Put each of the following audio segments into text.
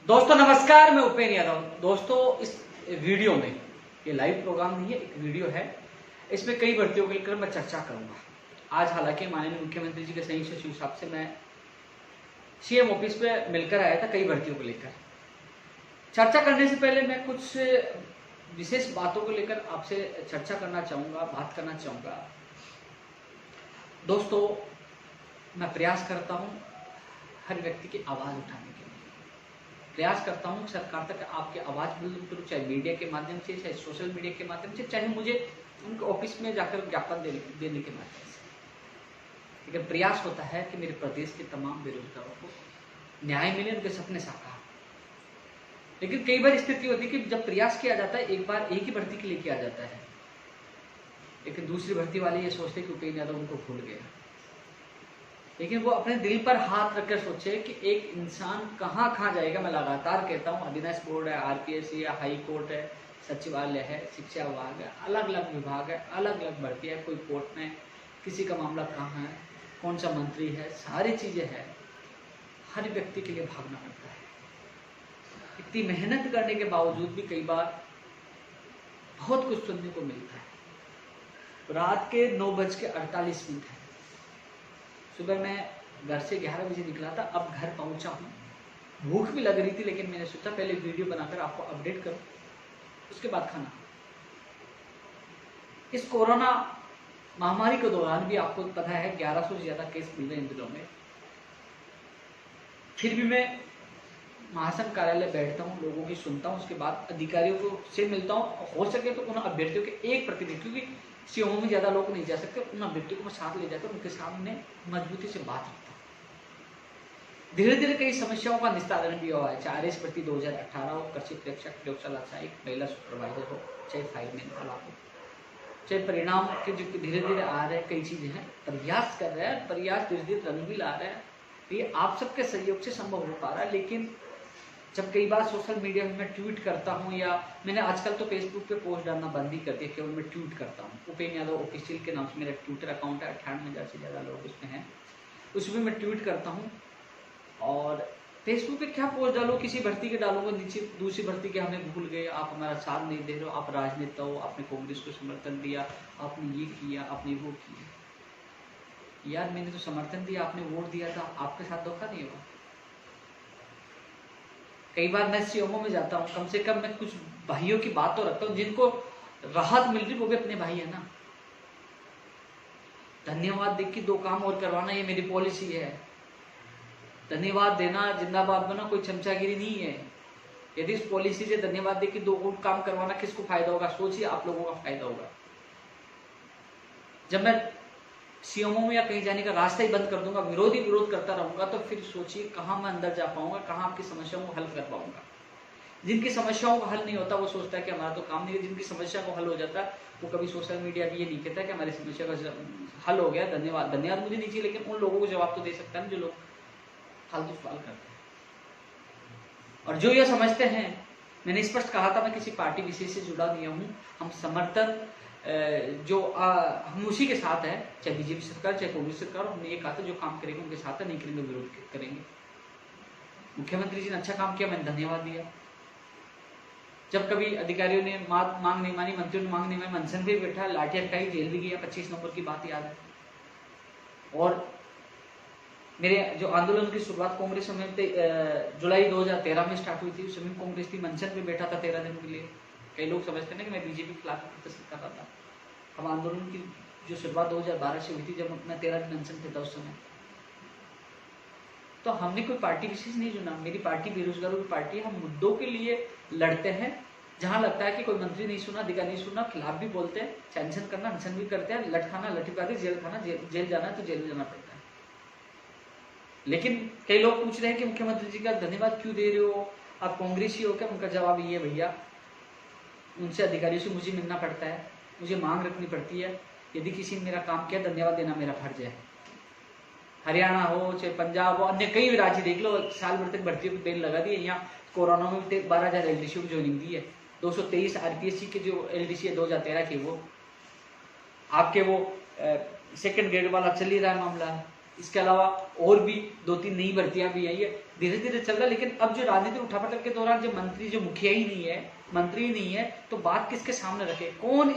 दोस्तों नमस्कार, मैं उपेंद्र यादव। दोस्तों इस वीडियो में, ये लाइव प्रोग्राम नहीं है, एक वीडियो है। इसमें कई भर्तियों को लेकर मैं चर्चा करूंगा। आज हालांकि माननीय मुख्यमंत्री जी के संयुक्त सचिव साहब से मैं सीएम ऑफिस पे मिलकर आया था। कई भर्तियों को लेकर चर्चा करने से पहले मैं कुछ विशेष बातों को लेकर आपसे चर्चा करना चाहूंगा, बात करना चाहूंगा। दोस्तों, मैं प्रयास करता हूं हर व्यक्ति की आवाज उठाने के लिए, प्रयास करता हूं सरकार तक आपकी आवाज बुलंद करूं, चाहे मीडिया के माध्यम से, चाहे सोशल मीडिया के माध्यम से, चाहे मुझे उनके ऑफिस में जाकर ज्ञापन देने के माध्यम से। लेकिन प्रयास होता है कि मेरे प्रदेश के तमाम बेरोजगारों को न्याय मिले, उनके सपने साकार। लेकिन कई बार स्थिति होती है कि जब प्रयास किया जाता है, एक बार एक ही भर्ती के लिए किया जाता है, लेकिन दूसरी भर्ती वाले ये सोचते कि उपेंद्र यादव उनको भूल गया। लेकिन वो अपने दिल पर हाथ रखकर सोचे कि एक इंसान कहाँ कहाँ जाएगा। मैं लगातार कहता हूँ, अधीनस्थ बोर्ड है, आरपीएससी है, हाई कोर्ट है, सचिवालय है, शिक्षा विभाग है, अलग अलग विभाग है, अलग अलग भर्ती है, कोई कोर्ट में किसी का मामला कहाँ है, कौन सा मंत्री है, सारी चीजें हैं। हर व्यक्ति के लिए भागना पड़ता है। इतनी मेहनत करने के बावजूद भी कई बार बहुत कुछ सुनने को मिलता है। रात के 9:48 है। सुबह मैं घर से 11 बजे निकला था, अब घर पहुंचा हूँ। भूख भी लग रही थी, लेकिन मैंने सोचा पहले वीडियो बनाकर आपको अपडेट करूं, उसके बाद खाना। इस कोरोना महामारी के दौरान भी आपको पता है 1100 से ज्यादा केस मिल रहे इन दिनों में। फिर भी मैं महासंघ कार्यालय बैठता हूँ, लोगों की सुनता हूँ, उसके बाद अधिकारियों को से मिलता हूँ। हो सके तो उन अभ्यर्थियों के एक प्रतिनिधि, क्योंकि सीएमओ में ज्यादा लोग नहीं जा सकते, उन अभ्यर्थियों को मैं साथ ले जाकर उनके सामने मजबूती से बात रखता हूँ। धीरे धीरे कई समस्याओं का निस्तारण भी हुआ है, चाहे आरएस भर्ती 2018 हो, कृषि प्रेक्षक, प्रयोगशाला सहायक, महिला सुपरवाइजर हो, चाहे फायरमैन वाला हो, चाहे परिणाम के जो धीरे धीरे आ रहे हैं, कई चीजें हैं। प्रयास कर रहे हैं, प्रयास धीरे धीरे रंग भी ला रहे हैं। ये आप सबके सहयोग से संभव हो पा रहा है। लेकिन जब कई बार सोशल मीडिया में मैं ट्वीट करता हूं, या मैंने आजकल तो फेसबुक पे पोस्ट डालना बंद ही कर दिया, केवल मैं ट्वीट करता हूं। उपेंद्र यादव ऑफिशियल के नाम से मेरा ट्विटर अकाउंट है, 98,000 से ज़्यादा लोग उसमें हैं। उसमें मैं ट्वीट करता हूं। और फेसबुक पे क्या पोस्ट डालो, किसी भर्ती के डालूंगा, नीचे दूसरी भर्ती के हमें भूल गए, आप हमारा साथ नहीं दे रहे हो, आप राजनेता हो, आपने कांग्रेस को समर्थन दिया, आपने ये किया, आपने वो किया। यार मैंने तो समर्थन दिया, आपने वोट दिया था, आपके साथ धोखा नहीं हुआ। कई बार मैं सीएमओ में जाता हूँ, कम से कम मैं कुछ भाइयों की बात तो रखता हूँ, जिनको राहत मिल रही, वो भी अपने भाई है ना। धन्यवाद देख के 2 काम और करवाना, ये मेरी पॉलिसी है। धन्यवाद देना, जिंदाबाद बना, कोई चमचागिरी नहीं है। यदि इस पॉलिसी से धन्यवाद देख के 2 और काम करवाना, किसको फायदा होगा? सोचिए, आप लोगों का फायदा होगा। जब मैं सीएमओ में या कहीं जाने का रास्ता ही बंद कर दूंगा, विरोध करता रहूंगा, तो फिर सोचिए कहां मैं अंदर जा पाऊंगा, कहां आपकी समस्याओं को हल कर पाऊंगा। जिनकी समस्याओं का हल नहीं होता, वो सोचता है कि हमारा तो काम नहीं है। जिनकी समस्या को हल हो जाता है, वो कभी सोशल मीडिया भी ये नहीं कहता कि हमारी समस्या का हल हो गया, धन्यवाद। धन्यवाद मुझे नहीं चाहिए, लेकिन उन लोगों को जवाब तो दे सकता है जो लोग फालतू सवाल करते हैं। और जो ये समझते हैं, मैंने स्पष्ट कहा था, मैं किसी पार्टी विशेष से जुड़ा नहीं हूं। हम समर्थन जो हम उसी के साथ है, चाहे बीजेपी सरकार, चाहे कांग्रेस सरकार। हमने ये कहा था, जो काम करेंगे उनके साथ है, नहीं करेंगे विरोध करेंगे। मुख्यमंत्री जी ने अच्छा काम किया, मैंने धन्यवाद दिया। जब कभी अधिकारियों ने मांग नहीं मानी, मंत्रियों ने मांग नहीं मानी, अनशन भी बैठा, लाठी हटाई, जेल भी गया। 25 नवंबर की बात याद है। और मेरे जो आंदोलन की शुरुआत कांग्रेस में जुलाई 2013 में स्टार्ट हुई थी, उसमें कांग्रेस थी, अनशन पे बैठा था 13 दिन के लिए। कई लोग समझते हैं ना कि मैं बीजेपी के खिलाफ प्रदर्शन कर रहा था। हम आंदोलन की जो शुरुआत 2012 से हुई थी, जब मैं 13 दिन अनशन पे था उस समय, तो हमने कोई पार्टी विशेष नहीं चुना। मेरी पार्टी बेरोजगारों की पार्टी है। हम मुद्दों के लिए लड़ते हैं। जहां लगता है कि कोई मंत्री नहीं सुना, अधिकारी नहीं सुना, खिलाफ भी बोलते हैं। अनशन करना, अनशन भी करते हैं। लठ खाना, लठी पाती, जेल खाना, जेल जाना है तो जेल में जाना पड़ता है। लेकिन कई लोग पूछ रहे हैं कि मुख्यमंत्री जी का धन्यवाद क्यों दे रहे हो, आप कांग्रेसी हो क्या? उनका जवाब ये, भैया उनसे, अधिकारियों से मुझे मिलना पड़ता है, मुझे मांग रखनी पड़ती है। यदि किसी ने मेरा काम किया, धन्यवाद देना मेरा फर्ज है। हरियाणा हो, चाहे पंजाब हो, अन्य कई राज्य देख लो, साल भर तक भर्तियों की बेल लगा दी है। यहाँ कोरोना में 12,000 एलडीसी को ज्वाइनिंग दी है। 223 आरपीएससी के जो एलडीसी है 2013 के, वो आपके वो सेकंड ग्रेड वाला चल ही रहा है मामला। इसके अलावा और भी 2-3 नई भर्तियां भी आई है, धीरे धीरे चल रहा है। लेकिन अब जो राजनीतिक उठापटक के दौरान जो मंत्री, जो मुखिया ही नहीं है, मंत्री ही नहीं है, तो बात किसके सामने रखे, कौन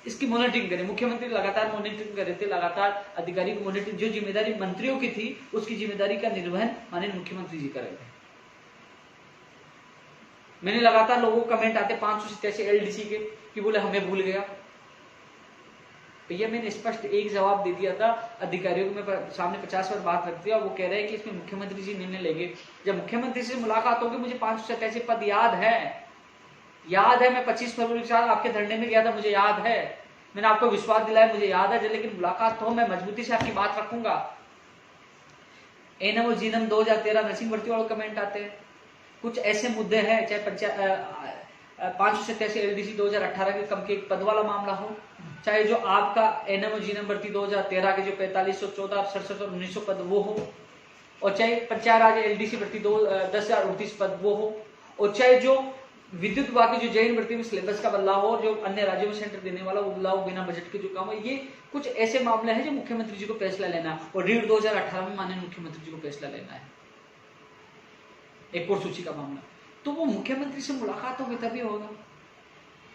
इसकी मॉनिटरिंग करे। मुख्यमंत्री लगातार मॉनिटरिंग कर रहे थे, लगातार अधिकारी को मॉनिटरिंग, जो जिम्मेदारी मंत्रियों की थी उसकी जिम्मेदारी का निर्वहन माननीय मुख्यमंत्री जी कर रहे थे। मैंने लगातार लोगों को कमेंट आते 587 LDC के कि बोले हमें भूल गया। भैया मैंने स्पष्ट एक जवाब दे दिया था, अधिकारियों को मैं सामने 50 बार बात रख दिया, वो कह रहे हैं कि इसमें मुख्यमंत्री जी निर्णय लेंगे। जब मुख्यमंत्री से मुलाकात होगी, मुझे 587 पद याद है। मैं 25 फरवरी के साथ आपके धरने में गया था, मुझे याद है, मैंने आपको विश्वास दिलाया, मुझे याद है। लेकिन मुलाकात तो मैं मजबूती से आपकी बात रखूंगा। एनएम और जीएनएम 2013 नर्सिंग भर्ती वालों कमेंट आते हैं, कुछ ऐसे मुद्दे हैं, चाहे 587 LDC 2018 के कम के पद वाला मामला हो, चाहे जो आपका एनएम और जीएनएम भर्ती 2013 के जो 4514, 67 और 1900 पद वो हो, और चाहे पंचायत राज LDC भर्ती 10,038 पद वो हो, और चाहे जो विद्युत विभाग की जो जैन भर्ती में सिलेबस का बदलाव हो, जो अन्य राज्यों में सेंटर देने वाला बदलाव, बिना बजट के जो काम है, ये कुछ ऐसे मामले हैं जो मुख्यमंत्री जी को फैसला लेना है। और रीड 2018 में माननीय मुख्यमंत्री जी को फैसला लेना है, एक और सूची का मामला। तो वो मुख्यमंत्री से मुलाकात होगी तभी होगा।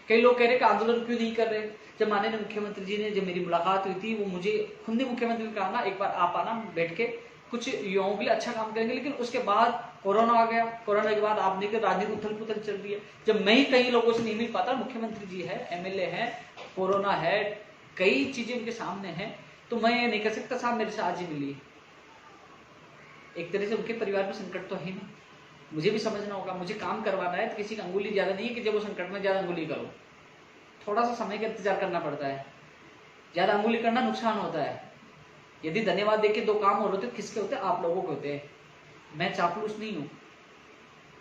कई लोग कह रहे कि आंदोलन क्यों नहीं कर रहे। जब माननीय मुख्यमंत्री जी ने, जब मेरी मुलाकात हुई थी, वो मुझे खुद ने मुख्यमंत्री ने कहा ना, एक बार आप आना, बैठ के कुछ युवाओं के लिए अच्छा काम करेंगे। लेकिन उसके बाद कोरोना आ गया, कोरोना के बाद आपने के राजनीति उथल पुथल चल रही है। जब मैं ही कई लोगों से नहीं मिल पाता, मुख्यमंत्री जी है, MLA है, कोरोना है, कई चीजें उनके सामने हैं, तो मैं ये नहीं कर सकता साहब मेरे से आज ही मिलिए। एक तरह से उनके परिवार में संकट तो है नहीं, मुझे भी समझना होगा, मुझे काम करवाना है। तो किसी की अंगुली ज्यादा नहीं है कि जब वो संकट में ज्यादा अंगुली करो, थोड़ा सा समय का इंतजार करना पड़ता है। ज्यादा अंगुली करना नुकसान होता है। यदि धन्यवाद देके 2 काम और होते तो किसके होते? आप लोगों के होते हैं। मैं चापलूस नहीं हूं।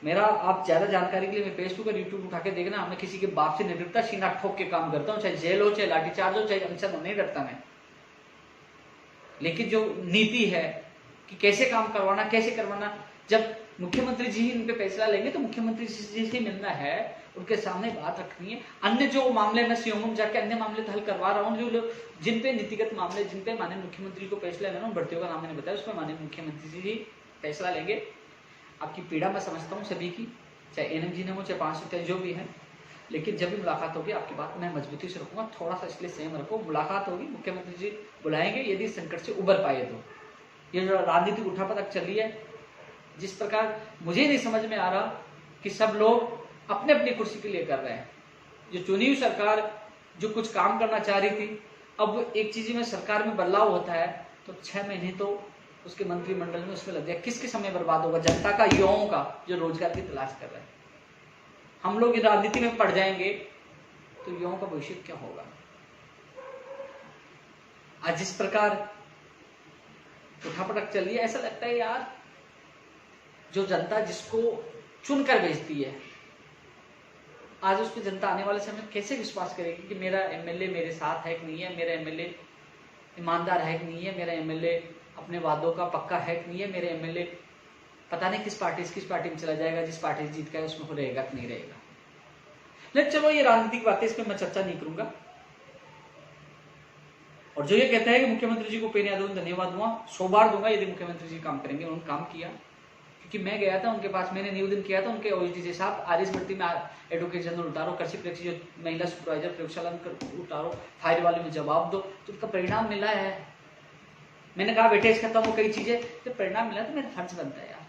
मेरा आप ज्यादा जानकारी के लिए मैं फेसबुक और यूट्यूब उठा के देखना, मैं किसी के बाप से नहीं डरता, सीना ठोक के काम करता हूँ, चाहे जेल हो, चाहे लाठीचार्ज हो, चाहे अनशन हो, नहीं डरता मैं। लेकिन जो नीति है कि कैसे काम करवाना, कैसे करवाना, जब मुख्यमंत्री जी ही इन पे फैसला लेंगे तो मुख्यमंत्री जी से मिलना है, उनके सामने बात रखनी है। अन्य जो मामले में सीएम जाके अन्य मामले तो हल करवा रहा हूँ, जो लोग जिन पे नीतिगत मामले, जिन पे माननीय मुख्यमंत्री को फैसला लेना, उन भर्तियों का नाम मैंने बताया, उसमें माननीय मुख्यमंत्री जी फैसला लेंगे। आपकी पीड़ा मैं समझता हूँ सभी की, चाहे एनएम जी ने हो, चाहे 500 जो भी है। लेकिन जब भी मुलाकात होगी आपकी बात मैं मजबूती से रखूंगा, थोड़ा सा इसलिए संयम रखो। मुलाकात होगी, मुख्यमंत्री जी बुलाएंगे, यदि संकट से उबर पाए तो। ये जो राजनीतिक उठापटक चली है, जिस प्रकार मुझे नहीं समझ में आ रहा कि सब लोग अपने अपनी कुर्सी के लिए कर रहे हैं। जो चुनी हुई सरकार जो कुछ काम करना चाह रही थी, अब एक चीज में सरकार में बदलाव होता है तो 6 महीने तो उसके मंत्रिमंडल में उसमें लग गया। किसके समय बर्बाद होगा? जनता का, युवाओं का, जो रोजगार की तलाश कर रहे हैं। हम लोग राजनीति में पड़ जाएंगे तो युवाओं का भविष्य क्या होगा? आज जिस प्रकार उठापटक चल रही है, ऐसा लगता है यार जो जनता जिसको चुनकर भेजती है, आज उस पर जनता आने वाले समय कैसे विश्वास करेगी कि मेरा एमएलए मेरे साथ है कि नहीं है, मेरा एमएलए ईमानदार है कि नहीं है, मेरा एमएलए अपने वादों का पक्का है कि नहीं है, मेरे एमएलए पता नहीं किस पार्टी में चला जाएगा, जिस पार्टी से जीत का है उसमें हो रहेगा कि नहीं रहेगा। लेकिन चलो ये राजनीतिक बातें, इस पर मैं चर्चा नहीं करूंगा। और जो ये कहता है कि मुख्यमंत्री जी को पेन यादव धन्यवाद दूंगा, 100 बार दूंगा यदि मुख्यमंत्री जी काम करेंगे। उन्होंने काम किया, क्योंकि मैं गया था उनके पास, मैंने निवेदन किया था उनके OSD साहब, आरएस भर्ती में एडवोकेट जनरल उतारो, कृषि प्रेक्षी जो महिला सुपरवाइजर प्रयोगशाला उतारो, फायर वाले में जवाब दो, तो उसका परिणाम मिला है। मैंने कहा बेटे इसका तो वो कई चीजें, तो परिणाम मिला तो मेरा फर्ज बनता है यार।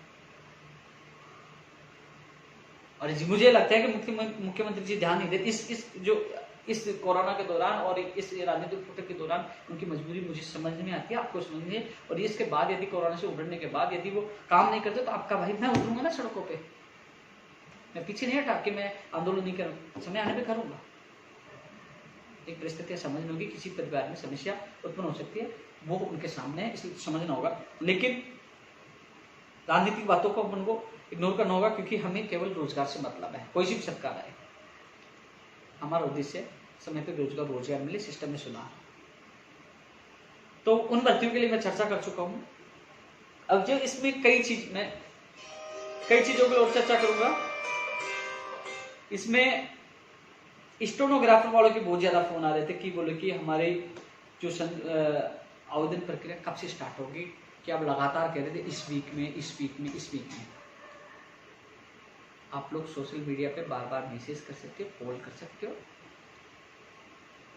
और मुझे लगता है कि मुख्यमंत्री जी ध्यान नहीं देते इस कोरोना के दौरान और इस राजनीतिक उठापटक के दौरान। उनकी मजबूरी मुझे समझ में आती है, आपको समझ में। और इसके बाद यदि कोरोना से उभरने के बाद यदि वो काम नहीं करते तो आपका भाई मैं उतरूंगा ना सड़कों पे। मैं पीछे नहीं हटा कि मैं आंदोलन नहीं करूँ, समय आने पे करूंगा। एक परिस्थितियां समझनी होगी, किसी परिवार में समस्या उत्पन्न हो सकती है, वो उनके सामने है, इसलिए समझना होगा। लेकिन राजनीतिक बातों को अपन को इग्नोर करना होगा, क्योंकि हमें केवल रोजगार से मतलब है। कोई सी भी सरकार आए, हमारा उद्देश्य समय पे रोजगार मिले, सिस्टम में सुधार। तो उन भर्तियों के लिए मैं चर्चा कर चुका हूं। अब जो इसमें कई चीजों की और चर्चा करूंगा। इसमें स्टेनोग्राफर वालों के बहुत ज्यादा फोन आ रहे थे कि बोले कि हमारे जो आवेदन प्रक्रिया कब से स्टार्ट होगी, कि आप लगातार कह रहे थे इस वीक में, इस वीक में, इस वीक में। आप लोग सोशल मीडिया पे बार बार मैसेज कर सकते हो, कॉल कर सकते हो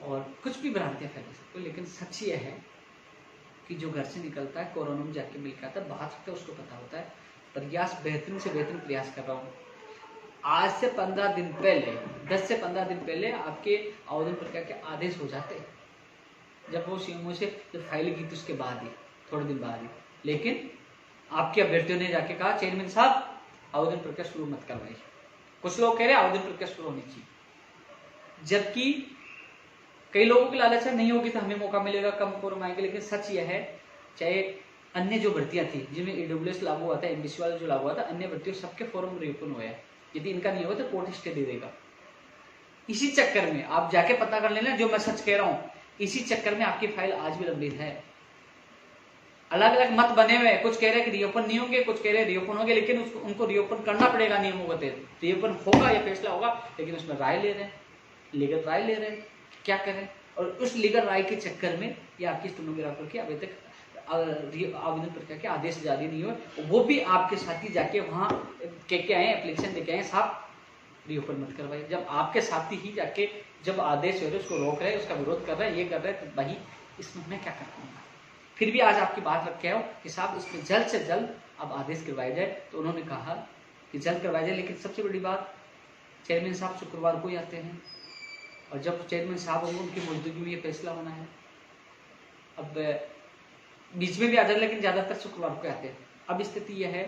और कुछ भी भ्रांतियाँ फैला सकते हो, लेकिन सच ये है कि जो घर से निकलता है, कोरोना में जाके मिल के आता है, बाहर सकता है, उसको पता होता है। प्रयास बेहतरीन से बेहतरीन प्रयास कर रहा हूँ। आज से 15 दिन पहले, 10 से 15 दिन पहले आपके आवेदन प्रक्रिया के आदेश हो जाते हैं, जब वो सीएमओ से जब फाइल की थी उसके बाद ही, थोड़े दिन बाद ही। लेकिन आपके अभ्यर्थियों ने जाके कहा चेयरमैन साहब आवेदन प्रक्रिया शुरू मत करवाइए। कुछ लोग कह रहे हैं आवेदन प्रक्रिया शुरू होनी चाहिए, जबकि कई लोगों की लालच है नहीं होगी तो हमें मौका मिलेगा, कम फॉर्म आएंगे। लेकिन सच यह है, चाहे अन्य जो भर्तियां थी जिनमें ईडब्ल्यूएस लागू हुआ था, एमबीसी वाला जो लागू हुआ था, अन्य भर्तियों सबके फॉर्म रिओपन हुए हैं। यदि इनका नहीं होगा तो कोर्ट स्टे दे देगा। इसी चक्कर में आप जाके पता कर लेना, जो मैं सच कह रहा हूं, इसी चक्कर में आपकी फाइल आज भी लंबित है। अलग अलग मत बने हुए, कुछ कह रहे हैं कि रिओपन नहीं होंगे, कुछ कह रहे हैं रिओपन होंगे, लेकिन उनको रिओपन करना पड़ेगा नियमों के तहत। रिओपन होगा, यह फैसला होगा, लेकिन उसमें राय ले रहे हैं, लीगल राय ले रहे हैं, क्या करें। और उस लीगल राय के चक्कर में ये आपकी स्टेनोग्राफर की अभी तक आवेदन प्रक्रिया के आदेश जारी नहीं हुए, वो भी आपके साथी जाके वहां के आए, एप्लीकेशन देके आए, साहब रिओपन मत करवाइए। जब आपके साथी ही जाके जब आदेश हो रहे उसको रोक रहे हैं, उसका विरोध कर रहे हैं, ये कर रहे हैं, तो भाई इसमें मैं क्या कर पाऊंगा। फिर भी आज आपकी बात रख के आओ कि साहब इसमें जल्द से जल्द अब आदेश करवाया जाए। तो उन्होंने कहा कि जल्द करवाया जाए, लेकिन सबसे बड़ी बात, चेयरमैन साहब शुक्रवार को ही आते हैं, और जब चेयरमैन साहब होंगे उनकी मौजूदगी में ये फैसला होना है। अब बीच में भी आ जाए, लेकिन ज्यादातर शुक्रवार को आते हैं। अब स्थिति यह है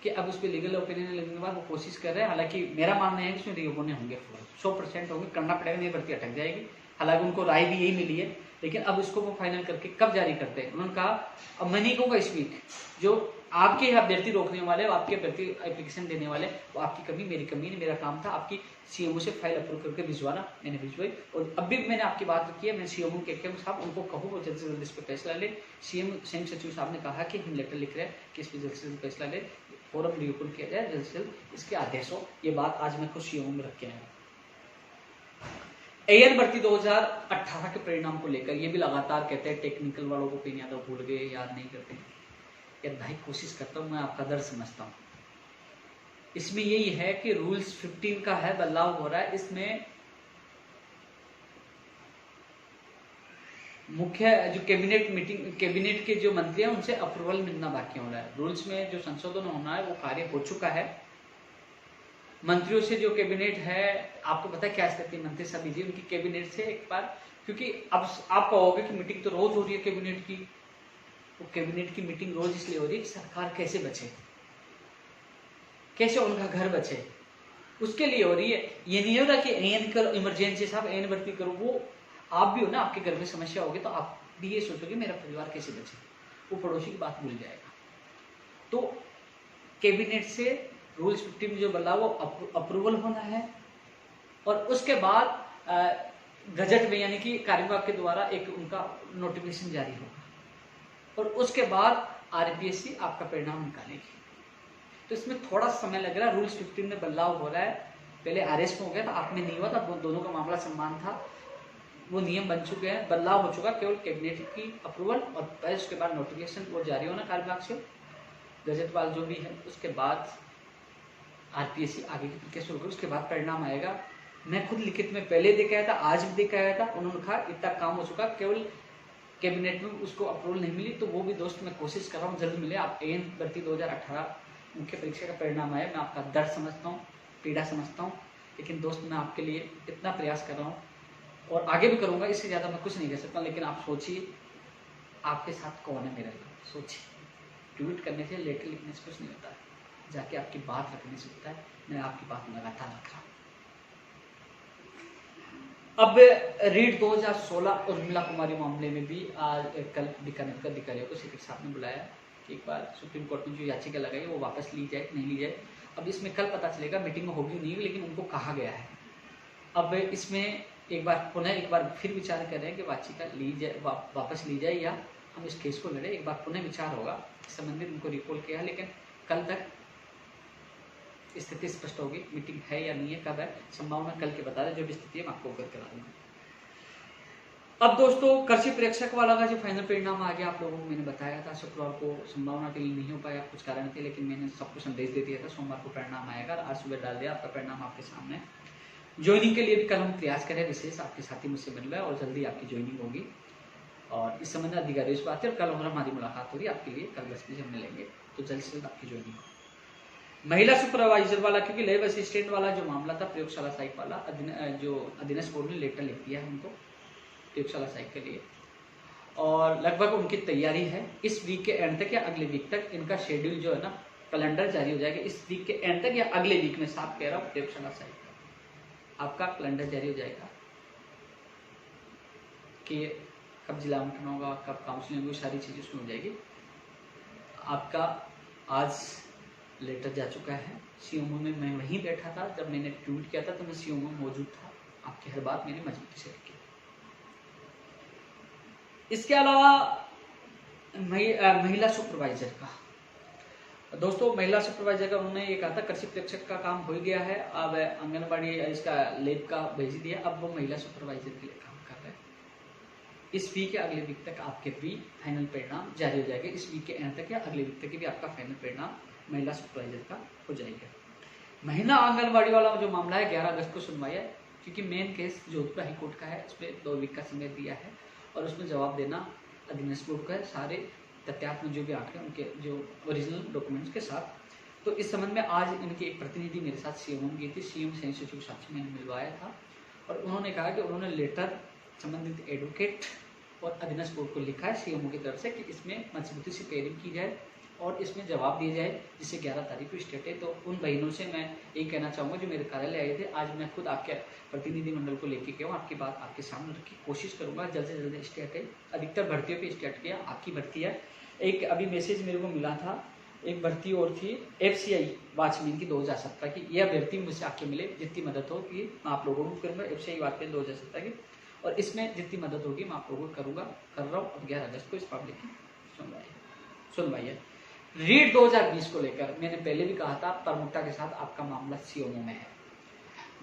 कि अब उस पर लीगल ओपिनियन लगने के बाद वो कोशिश कर रहे हैं। हालांकि मेरा मानना है कि उसमें रिओपन होंगे, 100% होंगे, करना पड़ेगा, नहीं भर्ती अटक जाएगी। हालांकि उनको राय भी यही मिली है, लेकिन अब इसको वो फाइनल करके कब जारी करते हैं। उन्होंने कहा अब मैं नहीं कहूँगा इस वीक, जो आपके अभ्यर्थी रोकने वाले, आपके अभ्यर्थी एप्लीकेशन देने वाले, वो आपकी कमी मेरी कमी नहीं, मेरा काम था आपकी सीएमओ से फाइल अप्रूव करके भिजवाना, मैंने भिजवाई। और अब भी मैंने आपकी बात रखी है, मैं सीएमओ के साहब उनको कहूँ वो जल्द से जल्द इस पर फैसला ले। सीएम सचिव साहब ने कहा कि हम लेटर लिख रहे हैं कि इस पर जल्द से जल्द फैसला ले, फॉरम रिओपन किया जाए, जल्द से जल्द इसके आदेश हो। ये बात आज मैं खुद सीएमओ में रख के आया। एएन भर्ती 2018 के परिणाम को लेकर ये भी लगातार कहते हैं टेक्निकल वालों को कहीं याद भूल गए, याद नहीं करते। यार भाई कोशिश करता हूँ, मैं आपका दर्द समझता हूँ। इसमें यही है कि रूल्स 15 का है, बदलाव हो रहा है। इसमें मुख्य जो कैबिनेट के जो मंत्री हैं उनसे अप्रूवल मिलना बाकी हो रहा है। रूल्स में जो संशोधन होना है वो कार्य हो चुका है। मंत्रियों से जो कैबिनेट है, आपको पता है क्या स्थिति, मंत्री सभी जी उनकी कैबिनेट से एक बार, क्योंकि अब आप कहोगे कि मीटिंग तो रोज हो रही है कैबिनेट की, वो कैबिनेट की मीटिंग रोज इसलिए हो रही है कि सरकार कैसे बचे, कैसे उनका घर बचे, उसके लिए हो रही है। ये नहीं हो रहा कि एन करो, इमरजेंसी साहब एन भर्ती करो। वो आप भी हो ना, आपके घर में समस्या होगी तो आप भी ये सोचोगे मेरा परिवार कैसे बचे, वो पड़ोसी की बात भूल जाएगा। तो कैबिनेट से रूल्स 15 में जो बदलाव वो अप्रूवल होना है, और उसके बाद गजट में यानी कि कार्य विभाग के द्वारा एक उनका नोटिफिकेशन जारी होगा, और उसके बाद आरपीएससी आपका परिणाम निकालेगी। तो इसमें थोड़ा समय लग रहा है। रूल्स 15 में बदलाव हो रहा है, पहले आरएस में हो गया था, आप में नहीं हुआ था, दोनों का मामला समान था, वो नियम बन चुके हैं, बदलाव हो चुका, केवल कैबिनेट की अप्रूवल और उसके बाद नोटिफिकेशन वो जारी होना कार्य विभाग से, गजट वाल जो भी है, उसके बाद आरपीएससी आगे की प्रक्रिया शुरू करें, उसके बाद परिणाम आएगा। मैं खुद लिखित में पहले देखा था, आज भी देखा था, उन्होंने कहा इतना काम हो चुका, केवल कैबिनेट में उसको अप्रूवल नहीं मिली, तो वो भी दोस्त मैं कोशिश कर रहा हूँ जल्द मिले। आप एन भर्ती 2018 मुख्य परीक्षा का परिणाम आया, मैं आपका दर्द समझता हूँ, पीड़ा समझता हूँ, लेकिन दोस्त मैं आपके लिए इतना प्रयास कर रहा हूँ और आगे भी करूँगा, इससे ज़्यादा मैं कुछ नहीं कर सकता। लेकिन आप सोचिए आपके साथ कौन है मेरा, सोचिए। ट्वीट करने से, लेटर लिखने से कुछ नहीं होता है, जाके आपकी बात रखने से होता है। मैं आपकी बात लगातार रख रहा हूँ। अब रीट 2016 उर्मिला कुमारी मामले में भी आज कल बीकानेर का अधिकारियों को सीपी साहब ने बुलाया कि एक बार सुप्रीम कोर्ट में जो याचिका लगाई वो वापस ली जाए, नहीं ली जाए। अब इसमें कल पता चलेगा, मीटिंग होगी नहीं, लेकिन उनको कहा गया है। अब इसमें एक बार फिर विचार कर रहे हैं कि याचिका ली जाए, वापस ली जाए, या हम इस केस को लड़े। एक बार पुनः विचार होगा, संबंधित उनको रिकॉल किया है, लेकिन कल तक स्थिति स्पष्ट होगी, मीटिंग है या नहीं है, कब है, संभावना कल के बता रहे, जो भी स्थिति है मैं आपको अवगत करा दूंगा। अब दोस्तों कृषि प्रेक्षक वाला का जो फाइनल परिणाम आ गया, आप लोगों को मैंने बताया था शुक्रवार को संभावना के लिए नहीं हो पाया, कुछ कारण थे, लेकिन मैंने सबको संदेश दे दिया था सोमवार को परिणाम आएगा। आज सुबह डाल दिया, आपका परिणाम आपके सामने। ज्वाइनिंग के लिए भी कल हम प्रयास करें विशेष, आपके साथी मुझसे मिल रहा है और जल्दी आपकी ज्वाइनिंग होगी और इस संबंध में अधिकारियों से बात है और कल हमारी मुलाकात होगी आपके लिए, कल 10 बजे हम मिलेंगे, तो जल्द से जल्द आपकी ज्वाइनिंग होगी। महिला सुपरवाइजर वाला, क्योंकि लैब असिस्टेंट वाला जो मामला था प्रयोगशाला साइट वाला, जो अधीनस्थ बोर्ड ने लेटर लिख दिया है उनको प्रयोगशाला साइट के लिए और लगभग उनकी तैयारी है। इस वीक के एंड तक या अगले वीक तक इनका शेड्यूल जो है ना, कैलेंडर जारी हो जाएगा। इस वीक के एंड तक या अगले वीक में, साफ कह रहा हूँ, प्रयोगशाला साइट का आपका कैलेंडर जारी हो जाएगा कि कब जिला आवंटन होगा, कब काउंसलिंग होगी, सारी चीज़ें उसमें हो जाएगी। आपका आज लेटर जा चुका है सीएमओ में। मैं वहीं बैठा था जब मैंने ट्वीट किया था, तो मैं सीएमओ में मौजूद था। आपकी हर बात मैंने मजबूती से रखी। इसके अलावा महिला सुपरवाइजर का, दोस्तों महिला सुपरवाइजर का उन्होंने ये कहा था कृषि प्रेक्षक का काम हो गया है, अब आंगनबाड़ी इसका लैब का भेज दिया, अब वो महिला सुपरवाइजर के लिए काम कर रहे हैं। इस वीक के अगले वीक तक आपके भी फाइनल परिणाम जारी हो जाएगा। इस वीक के एंड तक या अगले वीक तक भी आपका फाइनल परिणाम महिला सुपरवाइजर का हो जाएगा। महिला आंगनबाड़ी वाला जो मामला है 11 अगस्त को सुनवाई है, क्योंकि मेन केस जोधपुर हाईकोर्ट का है, उसमें 2 वीक का समय दिया है और उसमें जवाब देना अधीनस्थ बोर्ड का है, सारे तथ्यात्मक जो भी आंकड़े उनके जो ओरिजिनल डॉक्यूमेंट्स के साथ। तो इस संबंध में आज इनकी एक प्रतिनिधि मेरे साथ सीएम गई थी, सीएम संयुक्त सचिव साक्षी मैंने मिलवाया था और उन्होंने कहा कि उन्होंने लेटर संबंधित एडवोकेट और अधीनस्थ बोर्ड को लिखा है सीएमओ की तरफ से कि इसमें मजबूती से तैयारी की जाए और इसमें जवाब दिया जाए, जिससे 11 तारीख को स्टेट है। तो उन बहनों से मैं यही कहना चाहूँगा जो मेरे कार्यालय आए थे, आज मैं खुद आपके प्रतिनिधि मंडल को लेके गया हूँ, आपकी बात आपके सामने रखी, कोशिश करूँगा जल्द से जल्द स्टेट है। अधिकतर भर्तियों पर स्टेट किया, आपकी भर्ती है। एक अभी मैसेज मेरे को मिला था, एक भर्ती और थी FCI वॉचमैन की 2017 की, यह भर्ती मुझसे आके मिले, जितनी मदद हो कि मैं आप लोगों को करूँगा। FCI वॉचमैन 2017 की, और इसमें जितनी मदद होगी मैं आप लोगों को करूँगा, कर रहा हूँ। अब 11 अगस्त को इस पब्लिक की सुनवाई है। रीट 2020 को लेकर मैंने पहले भी कहा था, प्रमुखता के साथ आपका मामला सीएमओ में है।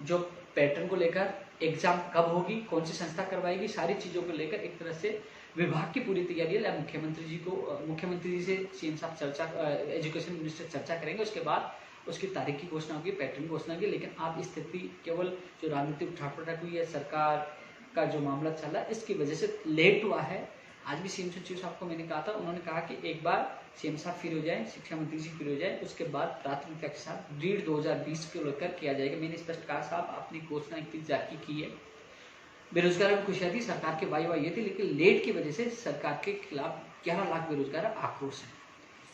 जो पैटर्न को लेकर, एग्जाम कब होगी, कौन सी संस्था करवाएगी, सारी चीज़ों को लेकर एक तरह से विभाग की पूरी तैयारी है। मुख्यमंत्री जी से सीएम साहब चर्चा, एजुकेशन मिनिस्टर चर्चा करेंगे, उसके बाद उसकी तारीख की घोषणा होगी, पैटर्न की घोषणा होगी। लेकिन आप स्थिति केवल जो राजनीतिक उठापटक हुई है, सरकार का जो मामला चला है, इसकी वजह से लेट हुआ है। आज भी सीएम सचिव साहब को मैंने कहा था, उन्होंने कहा कि एक बार सीएम साहब फिर हो जाए, शिक्षा मंत्री जी फिर हो जाए, उसके बाद प्राथमिकता के साथ रीट 2020 को लेकर किया जाएगा। मैंने स्पष्ट कहा साहब, आपने घोषणा 21 जारी की है, बेरोजगारों की खुशियाँ थी, सरकार की वाई ये थी, लेकिन लेट की वजह से सरकार के खिलाफ 11 लाख बेरोजगार आक्रोश है।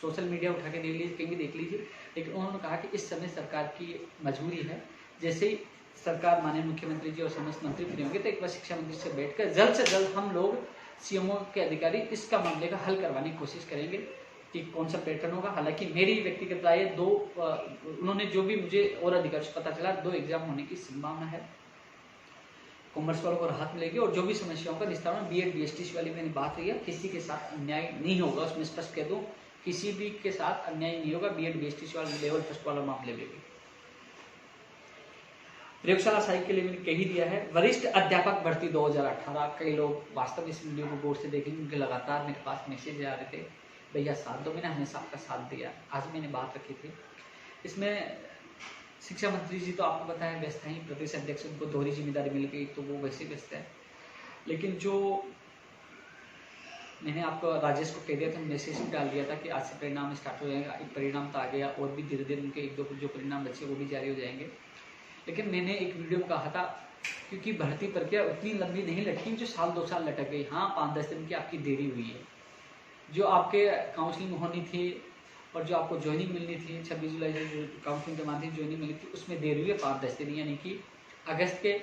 सोशल मीडिया उठा के देख लीजिए, कहीं भी देख लीजिए। लेकिन उन्होंने कहा कि इस समय सरकार की मजबूरी है, जैसे ही सरकार माननीय मुख्यमंत्री जी और समस्त मंत्री फ्री होंगे तो एक बार शिक्षा मंत्री से बैठकर जल्द से जल्द हम लोग सीएमओ के अधिकारी इसका मामले का हल करवाने की कोशिश करेंगे कि कौन सा पैटर्न होगा। हालांकि मेरी व्यक्तिगत राय उन्होंने जो भी मुझे और अधिकारी से पता चला, 2 एग्जाम होने की संभावना है, कॉमर्स वालों को राहत मिलेगी और जो भी समस्याओं का निस्तारण BEd BSTC वाली मैंने बात रही है, किसी के साथ अन्याय नहीं होगा, उसमें स्पष्ट कह दूं, किसी भी के साथ अन्याय नहीं होगा BEd BSTC वाले लेवल फर्स्ट वाला मामले में भी। प्रयोगशाला साइट के लिए मैंने कह ही दिया है। वरिष्ठ अध्यापक भर्ती 2018, कई लोग वास्तव में इस वीडियो को गौर से देखेंगे, उनके लगातार मेरे पास मैसेज आ रहे थे, भैया साथ दो। मैंने हमेशा आपका साथ दिया। आज मैंने बात रखी थी, इसमें शिक्षा मंत्री जी तो आपको पता है व्यस्त हैं, प्रदेश अध्यक्ष उनको दोहरी जिम्मेदारी मिल गई तो वो वैसे व्यस्त है। लेकिन जो मैंने आपको राजेश को कह दिया था, मैसेज भी डाल दिया था कि आज से परिणाम स्टार्ट हो जाएगा। एक परिणाम तो आ गया और भी धीरे धीरे उनके 1-2 जो परिणाम बचे वो भी जारी हो जाएंगे। लेकिन मैंने एक वीडियो में कहा था, क्योंकि भर्ती प्रक्रिया उतनी लंबी नहीं लटकी जो 1-2 साल लटक गई। हाँ, 5-10 दिन की आपकी देरी हुई है। जो आपके काउंसलिंग होनी थी और जो आपको ज्वाइनिंग मिलनी थी 26 जुलाई जो काउंसलिंग के माध्यम ज्वाइनिंग मिली थी, उसमें देर हुई है 5-10 दिन, यानी कि अगस्त के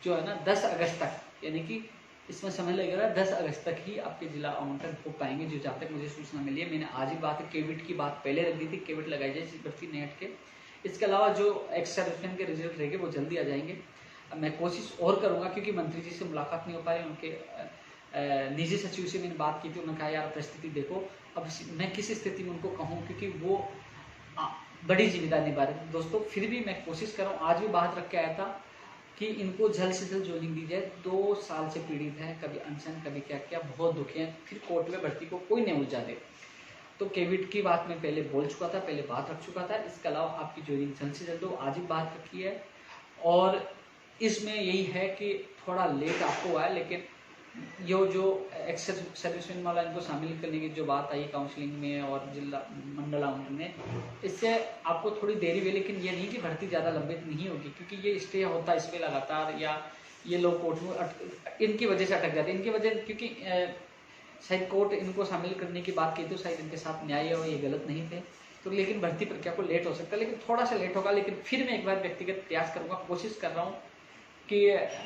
जो है ना 10 अगस्त तक, यानी कि इसमें समय लगेगा 10 अगस्त तक ही आपके जिला आवंटन हो पाएंगे, जो जहाँ तक मुझे सूचना मिली है। मैंने आज ही बात केविट की बात पहले रख दी थी, केविट लगाई जाए भर्ती नहीं हट के। इसके अलावा जो एक्स्ट्रा रिफिन के रिजल्ट रहेंगे वो जल्दी आ जाएंगे। मैं कोशिश और करूँगा, क्योंकि मंत्री जी से मुलाकात नहीं हो पा रही, उनके निजी सचिव से मैंने बात की थी, उन्होंने कहा यार परिस्थिति देखो, अब मैं किस स्थिति में उनको कहूँ, क्योंकि वो बड़ी जिम्मेदारी निभा रहे। दोस्तों फिर भी मैं कोशिश कर रहा हूँ, आज भी बात रख के आया था, कि इनको जल्द से जल्द ज्वाइनिंग दी जाए। 2 साल से पीड़ित हैं, कभी अनशन कभी क्या क्या, बहुत दुखी हैं, फिर कोर्ट में भर्ती को कोई नहीं उलझा दे। तो केविट की बात मैं पहले बोल चुका था, पहले बात रख चुका था। इसके अलावा आपकी ज्वाइनिंग जल्द से जल्द हो, आज ही बात रखी है। और इसमें यही है कि थोड़ा लेट आपको हुआ है, लेकिन ये जो एक्स सर्विसमैन वाला इनको शामिल करने की जो बात आई काउंसलिंग में और जिला मंडलाउंड में, इससे आपको थोड़ी देरी हुई, लेकिन ये नहीं कि भर्ती ज़्यादा लंबित नहीं होगी, क्योंकि ये स्टे होता है इसमें लगातार, या ये लोग कोर्ट में इनकी वजह से अटक जाते हैं, इनकी वजह, क्योंकि शायद कोर्ट इनको शामिल करने की बात की तो शायद इनके साथ न्याय हो, ये गलत नहीं थे, तो लेकिन भर्ती प्रक्रिया को लेट हो सकता है, लेकिन थोड़ा सा लेट होगा। लेकिन फिर मैं एक बार व्यक्तिगत प्रयास करूँगा, कोशिश कर रहा हूँ कि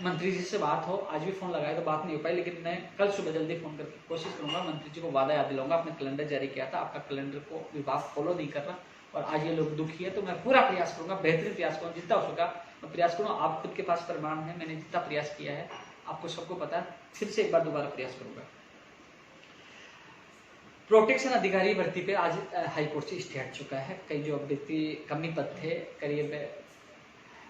मंत्री जी से बात हो। आज भी फ़ोन लगाया तो बात नहीं हो पाई, लेकिन मैं कल सुबह जल्दी फ़ोन करके कोशिश करूंगा, मंत्री जी को वादा याद दिलाऊंगा। आपने कैलेंडर जारी किया था, आपका कैलेंडर को विभाग फॉलो नहीं कर रहा और आज ये लोग दुखी है, तो मैं पूरा प्रयास करूंगा, बेहतरीन प्रयास करूँगा, जितना हो सका मैं प्रयास करूँगा। आप खुद के पास प्रमाण है, मैंने जितना प्रयास किया है आपको सबको पता है, फिर से एक बार दोबारा प्रयास करूंगा। प्रोटेक्शन अधिकारी भर्ती पे आज हाईकोर्ट से स्टे हट चुका है। कई जो अभ्यर्थी कमी पद थे, करीब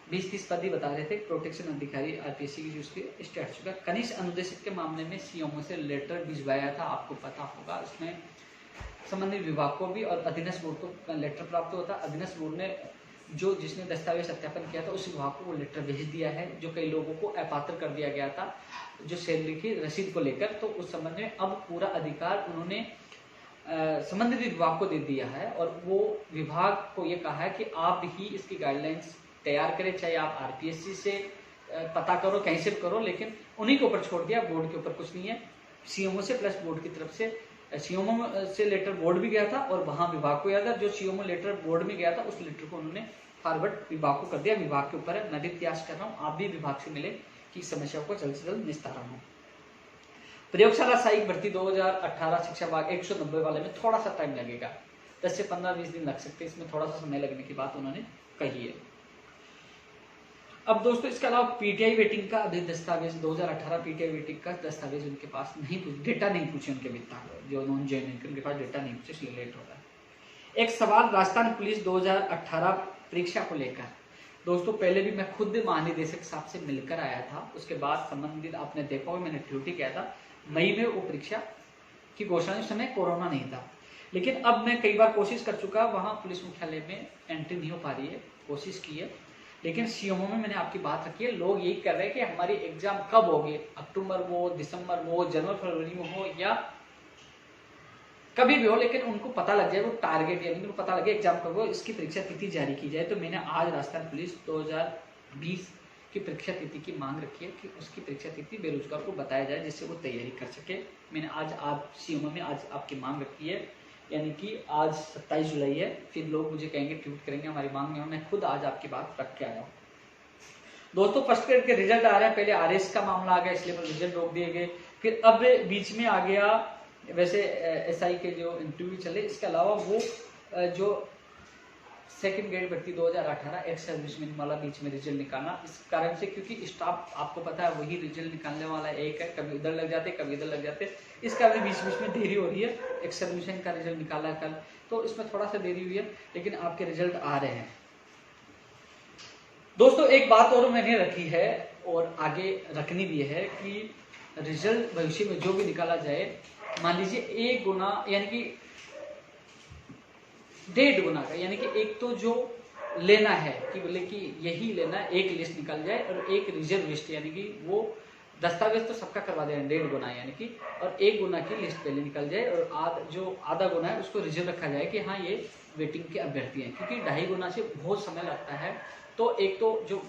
20-30 पद ही बता रहे थे, प्रोटेक्शन अधिकारी आरपीएससी की जो उसकी स्टे हट चुका है। कनिष्ठ अनुदेशक के मामले में सीएमओ से लेटर भिजवाया था, आपको पता होगा। इसमें संबंधित विभाग को भी और अधीनस्थ बोर्ड को लेटर प्राप्त हुआ था। अधीनस्थ बोर्ड ने जिसने दस्तावेज सत्यापन किया था उस विभाग को वो लेटर भेज दिया है, जो कई लोगों को अपात्र कर दिया गया था जो सैलरी की रसीद को लेकर। तो उस संबंध में अब पूरा अधिकार उन्होंने संबंधित विभाग को दे दिया है, और वो विभाग को ये कहा है कि आप ही इसकी गाइडलाइंस तैयार करें, चाहे आप आरपीएससी से पता करो, कहीं से करो, लेकिन उन्हीं के ऊपर छोड़ दिया, बोर्ड के ऊपर कुछ नहीं है। सीएमओ से प्लस बोर्ड की तरफ से, सीएमओ से लेटर बोर्ड भी गया था और वहां विभाग को याद है, जो सीएमओ लेटर बोर्ड में गया था उस लेटर को उन्होंने फॉरवर्ड विभाग को कर दिया। विभाग के ऊपर है, मैं भी प्रयास कर रहा हूँ, आप भी विभाग से मिले कि समस्याओं को जल्द से जल्द निस्तारण हो। प्रयोगशाला सहायक भर्ती 2018 शिक्षा विभाग 190 वाले में थोड़ा सा टाइम लगेगा, 10 से 15-20 दिन लग सकते हैं, इसमें थोड़ा सा समय लगने की बात उन्होंने कही है। अब दोस्तों इसके अलावा पीटीआई वेटिंग का अभी दस्तावेज 2018 पीटीआई वेटिंग का दस्तावेज उनके पास नहीं, डेटा नहीं पूछे उनके मित्र जो नॉन जेन्युइन, उनके पास डेटा नहीं पूछे, इसलिए लेट हो रहा है। एक सवाल राजस्थान पुलिस 2018 परीक्षा को लेकर, दोस्तों पहले भी मैं खुद महानिदेशक साहब से मिलकर आया था, उसके बाद संबंधित आपने देखा होगा मैंने ड्यूटी किया था मई में, वो परीक्षा की घोषणा के समय कोरोना नहीं था। लेकिन अब मैं कई बार कोशिश कर चुका, वहाँ पुलिस मुख्यालय में एंट्री नहीं हो पा रही है, कोशिश की है, लेकिन सीएमओ में मैंने आपकी बात रखी है। लोग यही कर रहे हैं कि हमारी एग्जाम कब होगी, अक्टूबर में हो, दिसंबर में हो, जनवरी फरवरी में हो, या कभी भी हो, लेकिन उनको पता लग जाए, वो टारगेट यानी उनको पता लगे एग्जाम कब हो, इसकी परीक्षा तिथि जारी की जाए। तो मैंने आज राजस्थान पुलिस 2020 की परीक्षा तिथि की मांग रखी है कि उसकी परीक्षा तिथि बेरोजगार को बताया जाए, जिससे वो तैयारी कर सके। मैंने आज आप सीएमओ में आज आपकी मांग रखी है, यानी कि आज 27 जुलाई है, फिर लोग मुझे कहेंगे ट्वीट करेंगे हमारी मांग में, मैं खुद आज आपकी बात रख के आया हूँ। दोस्तों फर्स्ट ग्रेड के रिजल्ट आ रहे हैं, पहले आरएस का मामला आ गया इसलिए रिजल्ट रोक दिए गए, फिर अब बीच में आ गया वैसे एसआई के जो इंटरव्यू चले, इसके अलावा वो जो सेकंड ग्रेड भर्ती 2018 एक्स सर्विसमैन वाला बीच में रिजल्ट निकालना, इस कारण से क्योंकि स्टाफ आपको पता है वही रिजल्ट निकालने वाला एक है, कभी उधर लग जाते कभी इधर लग जाते, इस कारण बीच बीच में देरी हो रही है। एक्स सर्विसमैन का रिजल्ट निकाला कल, तो इसमें थोड़ा सा देरी हुई है, लेकिन आपके रिजल्ट आ रहे हैं। दोस्तों एक बात और मैंने रखी है और आगे रखनी भी है कि रिजल्ट भविष्य में जो भी निकाला जाए, मान लीजिए 1 गुना यानी कि 1.5 गुना का, यानी कि एक तो जो लेना है कि बोले कि यही लेना, एक लिस्ट निकल जाए और एक रिजर्व लिस्ट, यानी कि वो दस्तावेज तो सबका करवा देना 1.5 गुना यानी कि, और 1 गुना की लिस्ट पहले निकल जाए और जो आधा गुना है उसको रिजर्व रखा जाए कि हाँ ये वेटिंग के अभ्यर्थी हैं, क्योंकि 2.5 गुना से बहुत समय लगता है। तो एक तो जो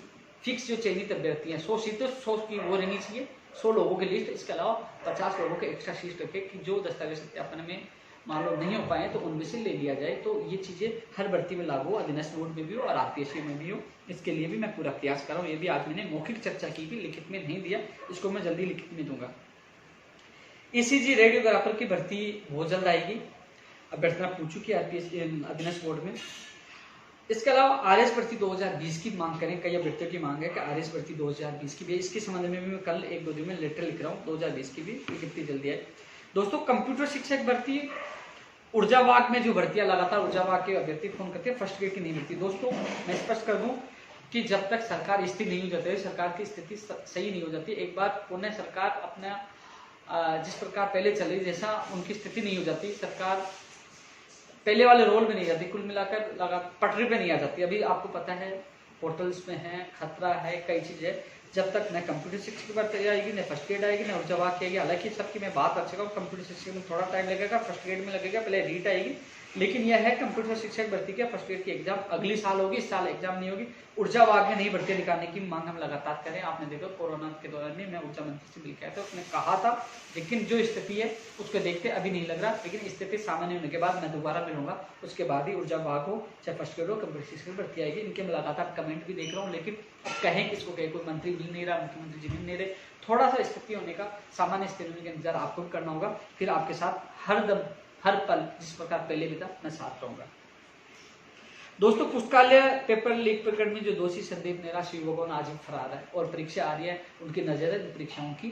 फिक्स जो चयनित अभ्यर्थी हैं 100 सीट, 100 की वो रहनी चाहिए, 100 लोगों की लिस्ट, इसके अलावा 50 लोगों के एक्स्ट्रा सीट रखे कि जो दस्तावेज सत्यापन में मान लो नहीं हो पाए तो उनमें से ले लिया जाए। तो ये चीजें हर भर्ती में लागू हो, अधीनस्थ बोर्ड में भी हो और आरपीएससी में भी हो, इसके लिए भी मैं पूरा प्रयास कर रहा हूँ। ये भी आज मैंने मौखिक चर्चा की थी, लिखित में नहीं दिया, इसको मैं जल्दी लिखित में दूंगा। ईसीजी रेडियोग्राफर की भर्ती बहुत जल्द आएगी, अभ्यर्थना पूछ चुकी है आरपीएससी अधीनस्थ बोर्ड में। इसके अलावा आरएस भर्ती 2020 की मांग करें, कई अभ्यर्थियों की मांग है कि आरएस भर्ती 2020 की भी, इसके संबंध में भी मैं कल 1-2 दिन में लेटर लिख रहा हूँ, 2020 की भी कितनी जल्दी है। दोस्तों कंप्यूटर शिक्षक भर्ती, ऊर्जा विभाग में जो भर्तियां लगातार ऊर्जा विभाग के अभ्यर्थी फोन करते हैं, फर्स्ट ग्रेड की नहीं मिलती। दोस्तों मैं स्पष्ट कर दूं, कि जब तक सरकार स्थिर नहीं हो जाती है, सरकार की स्थिति सही नहीं हो जाती, एक बार पुनः सरकार अपना जिस प्रकार पहले चल रही जैसा उनकी स्थिति नहीं हो जाती, सरकार पहले वाले रोल में नहीं जाती, कुल मिलाकर लगा पटरी पे नहीं आ जाती। अभी आपको पता है पोर्टल्स में है, खतरा है, कई चीजें, जब तक न कंप्यूटर शिक्षा की बात आएगी, न फर्स्ट एड आएगी, न ऊर्जा वाक आएगी। हालांकि सबकी मैं बात अच्छे कंप्यूटर शिक्षा में थोड़ा टाइम लगेगा, फर्स्ट एड में लगेगा, पहले रीट आएगी, लेकिन यह है कंप्यूटर शिक्षक भर्ती के फर्स्ट एड की एग्जाम अगली साल होगी, इस साल एग्जाम नहीं होगी। ऊर्जा विभाग में नई भर्ती निकालने की मांग हम लगातार करें। आपने देखा कोरोना के दौरान में मैं ऊर्जा मंत्री से मिल के आया था, उसने कहा था, लेकिन जो स्थिति है उसको देखते अभी नहीं लग रहा, लेकिन स्थिति सामान्य होने के बाद मैं दोबारा मिलूंगा, उसके बाद ही ऊर्जा विभाग हो चाहे फर्स्ट एड हो कंप्यूटर शिक्षक भर्ती आएगी। इनके मैं लगातार कमेंट भी देख रहा हूँ, लेकिन अब कहें किसको कहे, कोई मंत्री मिल नहीं रहा, मुख्यमंत्री जी मिल नहीं रहे। थोड़ा सा स्थिति होने का, सामान्य स्थिति होने का इंतजार आपको भी करना होगा, फिर आपके साथ हर पल जिस प्रकार पहले भी था मैं साथ रहूंगा। दोस्तों, पुस्तकालय पेपर लीक प्रकरण में जो दोषी संदिग्ध निराश युवकों ने आज भी फरार है और परीक्षा आ रही है, उनकी नजर है परीक्षाओं की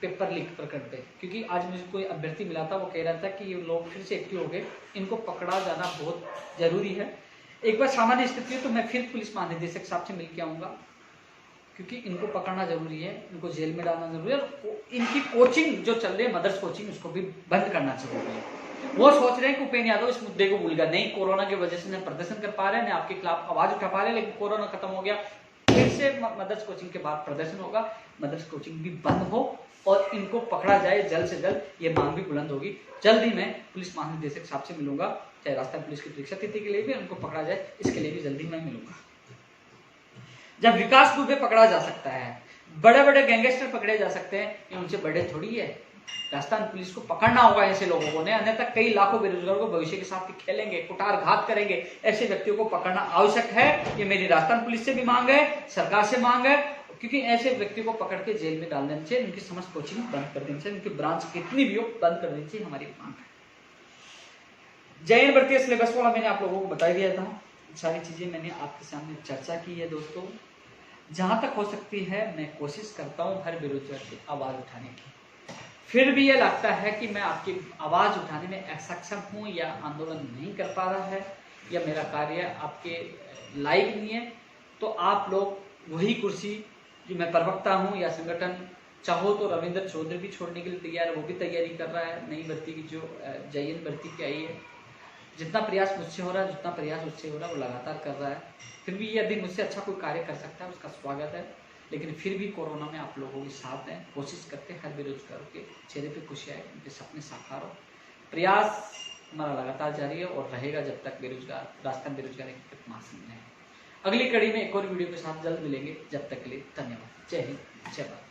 पेपर लीक प्रकरण पे, क्योंकि आज मुझे कोई अभ्यर्थी मिला था, वो कह रहा था कि ये लोग फिर से एक्टिव हो गए, इनको पकड़ा जाना बहुत जरूरी है। एक बार सामान्य स्थिति हो तो मैं फिर पुलिस महानिदेशक साहब से मिल के आऊंगा, क्योंकि इनको पकड़ना जरूरी है, इनको जेल में डालना जरूरी है, और इनकी कोचिंग जो चल रही है मदर्स कोचिंग, उसको भी बंद करना जरूरी है। वो सोच रहे हैं कि उपेंद्र यादव इस मुद्दे को भूल गया, नहीं कोरोना की वजह से न प्रदर्शन कर पा रहे हैं, न आपके खिलाफ आवाज उठा पा रहे हैं, लेकिन कोरोना खत्म हो गया, फिर से मदर्स कोचिंग के बाद प्रदर्शन होगा, मदर्स कोचिंग भी बंद हो और इनको पकड़ा जाए जल्द से जल्द, ये मांग भी बुलंद होगी। जल्द ही मैं पुलिस महानिदेशक साहब से मिलूंगा, चाहे राजस्थान पुलिस की परीक्षा तिथि के लिए भी उनको पकड़ा जाए, इसके लिए भी जल्दी मैं मिलूंगा। जब विकास दुबे पकड़ा जा सकता है, बड़े बड़े गैंगस्टर पकड़े जा सकते हैं, ये उनसे बड़े थोड़ी है। राजस्थान पुलिस को पकड़ना होगा ऐसे लोगों को, अन्यथा कई लाखों बेरोजगारों को भविष्य के साथ खेलेंगे, कुटारघात करेंगे। ऐसे व्यक्तियों को पकड़ना आवश्यक है, ये मेरी राजस्थान पुलिस से भी मांग है, सरकार से मांग है, क्योंकि ऐसे व्यक्तियों को पकड़ के जेल में डाल देना चाहिए, उनकी समस्त कोचिंग बंद कर देनी चाहिए, उनकी ब्रांच कितनी भी हो बंद कर देनी चाहिए, हमारी मांग है। जैन भर्ती सिलेबस वाला मैंने आप लोगों को बता दिया था, सारी चीजें मैंने आपके सामने चर्चा की है। दोस्तों, जहां तक हो सकती है मैं कोशिश करता हूं हर बेरोजगार की आवाज उठाने की, फिर भी ये लगता है कि मैं आपकी आवाज उठाने में असक्षम हूं या आंदोलन नहीं कर पा रहा है, या मेरा कार्य आपके लायक नहीं है, तो आप लोग वही कुर्सी जो मैं प्रवक्ता हूं या संगठन चाहो तो रविंद्र चौधरी भी छोड़ने के लिए तैयार है, वो भी तैयारी कर रहा है नई भर्ती की, जो जैन भर्ती की आई है। जितना प्रयास मुझसे हो रहा है, जितना प्रयास उससे हो रहा है, वो लगातार कर रहा है। फिर भी यदि मुझसे अच्छा कोई कार्य कर सकता है उसका स्वागत है, लेकिन फिर भी कोरोना में आप लोगों के साथ हैं, कोशिश करते हैं हर बेरोजगारों के चेहरे पे खुशी आए, उनके सपने साकार हो। प्रयास हमारा लगातार जारी है और रहेगा जब तक बेरोजगार राजस्थान बेरोजगारी महासंघ है। अगली कड़ी में एक और वीडियो के साथ जल्द मिलेंगे, जब तक के लिए धन्यवाद। जय हिंद, जय भारत।